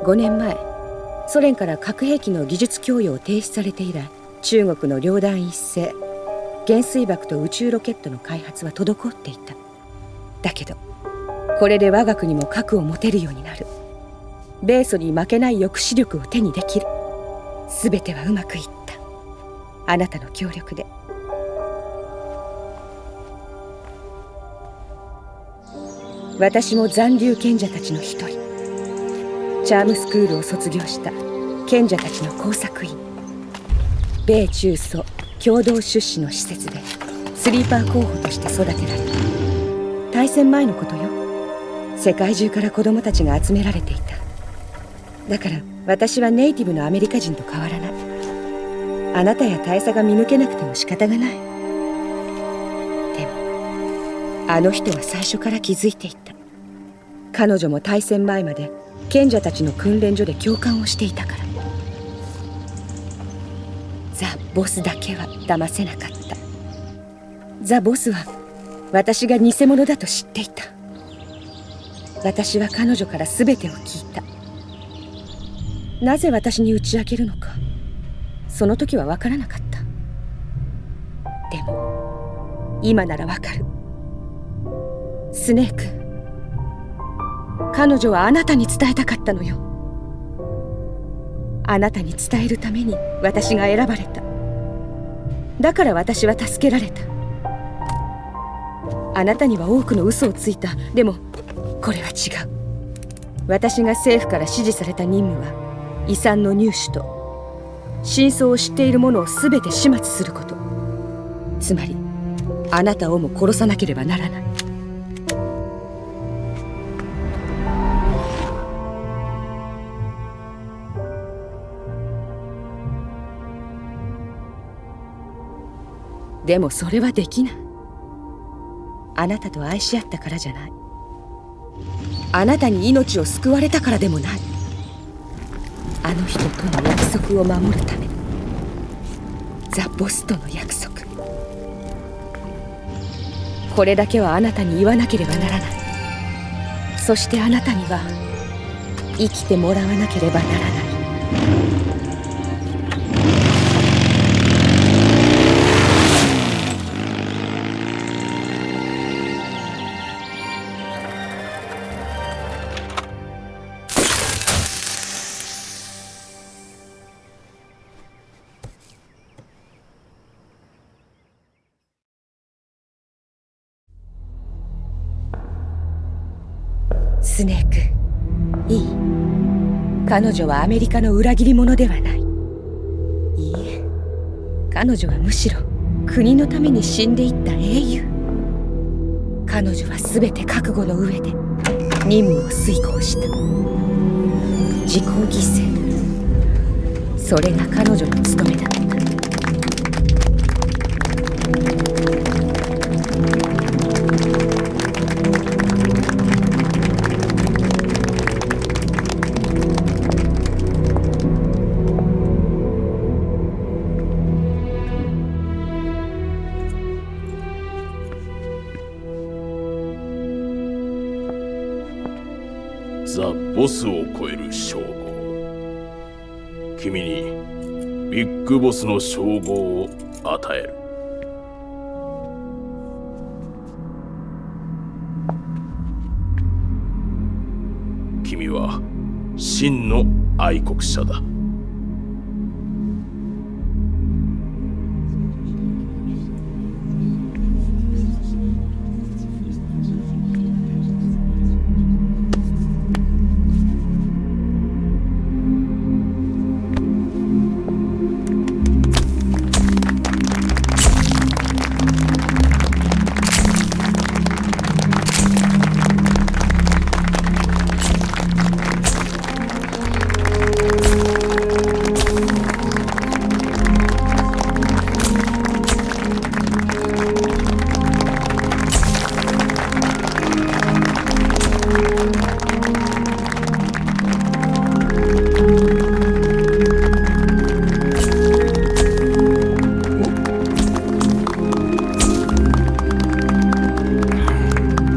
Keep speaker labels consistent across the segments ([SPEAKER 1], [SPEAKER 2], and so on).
[SPEAKER 1] 5年前、ソ連から核兵器の技術供与を停止されて以来、中国の両弾一斉、原水爆と宇宙ロケットの開発は滞っていた。だけどこれで我が国も核を持てるようになる。米ソに負けない抑止力を手にできる。全てはうまくいった。あなたの協力で。私も残留賢者たちの一人。チャームスクールを卒業した賢者たちの工作員。米中ソ共同出資の施設でスリーパー候補として育てられた。大戦前のことよ。世界中から子供たちが集められていた。だから私はネイティブのアメリカ人と変わらない。あなたや大佐が見抜けなくても仕方がない。でもあの人は最初から気づいていた。彼女も大戦前まで賢者たちの訓練所で教官をしていたから。ザ・ボスだけは騙せなかった。ザ・ボスは私が偽物だと知っていた。私は彼女から全てを聞いた。なぜ私に打ち明けるのか、その時は分からなかった。でも今なら分かる。スネーク、彼女はあなたに伝えたかったのよ。あなたに伝えるために私が選ばれた。だから私は助けられた。あなたには多くの嘘をついた。でもこれは違う。私が政府から指示された任務は遺産の入手と真相を知っている者を全て始末すること。つまりあなたをも殺さなければならない。でもそれはできない。あなたと愛し合ったからじゃない。あなたに命を救われたからでもない。あの人との約束を守るため。ザ・ボスとの約束。これだけはあなたに言わなければならない。そしてあなたには生きてもらわなければならない。スネーク、いい。彼女はアメリカの裏切り者ではない。いいえ、彼女はむしろ国のために死んでいった英雄。彼女は全て覚悟の上で任務を遂行した。自己犠牲、それが彼女の務めだった。
[SPEAKER 2] ザ・ボスを超える称号。君にビッグボスの称号を与える。君は真の愛国者だ。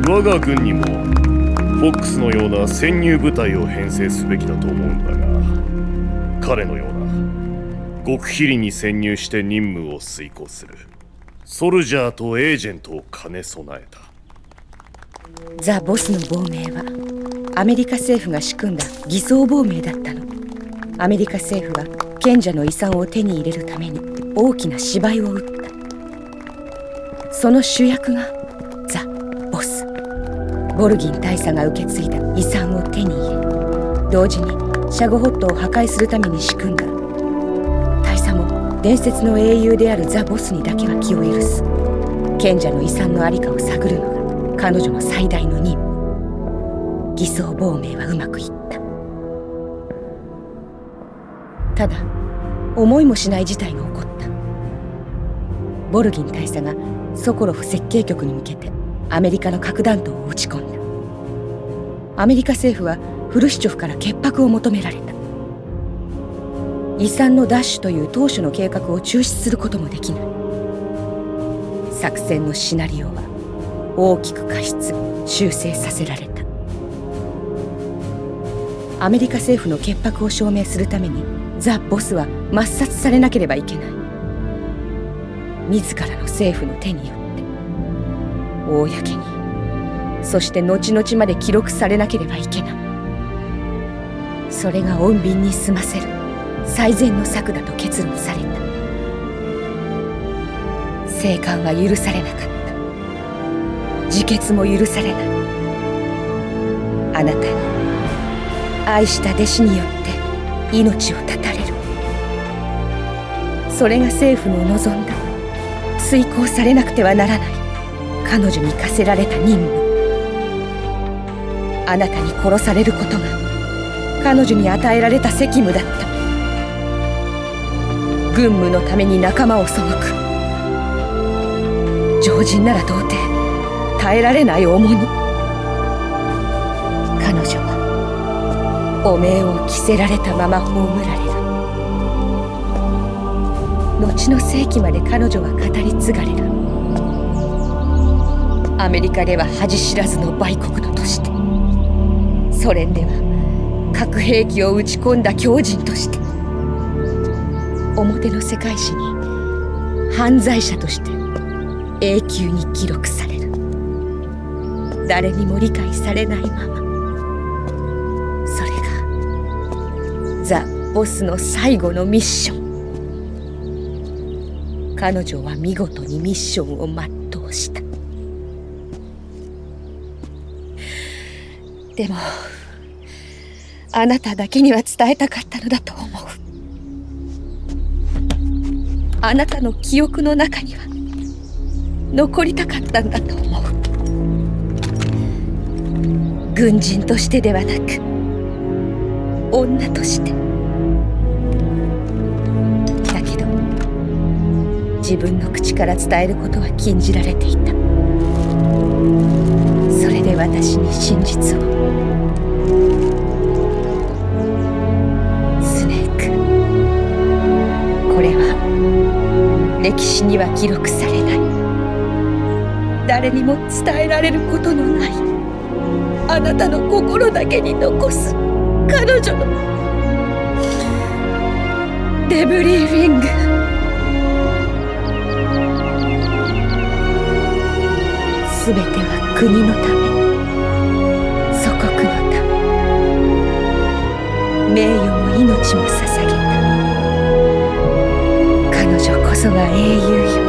[SPEAKER 3] 我が軍にもフォックスのような潜入部隊を編成すべきだと思うんだが、彼のような極秘裏に潜入して任務を遂行するソルジャーとエージェントを兼ね備えた。
[SPEAKER 1] ザ・ボスの亡命はアメリカ政府が仕組んだ偽装亡命だったの。アメリカ政府は賢者の遺産を手に入れるために大きな芝居を打った。その主役がザ・ボス。ボルギン大佐が受け継いだ遺産を手に入れ、同時にシャゴホットを破壊するために仕組んだ。大佐も伝説の英雄であるザ・ボスにだけは気を許す。賢者の遺産の在りかを探るのが彼女の最大の任務。偽装亡命はうまくいった。ただ思いもしない事態が起こった。ボルギン大佐がソコロフ設計局に向けてアメリカの核弾頭を撃ち込んだ。アメリカ政府はフルシチョフから潔白を求められた。遺産の奪取という当初の計画を中止することもできない。作戦のシナリオは大きく過失修正させられた。アメリカ政府の潔白を証明するためにザ・ボスは抹殺されなければいけない。自らの政府の手によって公に、そして後々まで記録されなければいけない。それが穏便に済ませる最善の策だと結論された。生還は許されなかった。自決も許されない。あなたに愛した弟子によって命を絶たれる。それが政府の望んだ、遂行されなくてはならない彼女に課せられた任務。あなたに殺されることが彼女に与えられた責務だった。軍務のために仲間を背く。常人なら到底耐えられない重荷。彼女は汚名を着せられたまま葬られる。後の世紀まで彼女は語り継がれる。アメリカでは恥知らずの売国奴として、ソ連では核兵器を撃ち込んだ狂人として、表の世界史に犯罪者として永久に記録される。誰にも理解されないまま、それがザ・ボスの最後のミッション。彼女は見事にミッションを全うした。でもあなただけには伝えたかったのだと思う。あなたの記憶の中には残りたかったんだと思う。軍人としてではなく女として。だけど自分の口から伝えることは禁じられていた。それで私に真実を。スネーク、これは歴史には記録されない、誰にも伝えられることのない、あなたの心だけに残す彼女のデブリーリング。すべては国のため、祖国のため、名誉も命も捧げた。彼女こそが英雄よ。